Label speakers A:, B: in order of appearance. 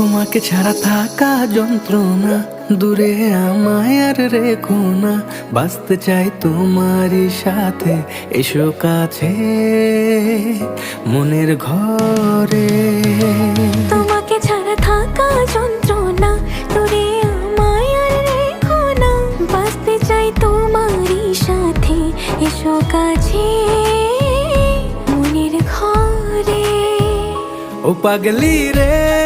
A: তোমাকে ছাড়া থাকা যন্ত্রণা, দূরে আমায় আর রেখো না। বাঁচতে চাই তোমারই সাথে, এসো কাছে মনের ঘরে।
B: তোমাকে ছাড়া থাকা যন্ত্রণা, দূরে আমায় আর রেখো না। বাঁচতে চাই তোমারই সাথে, এসো কাছে মনের ঘরে।
A: ও পাগলি রে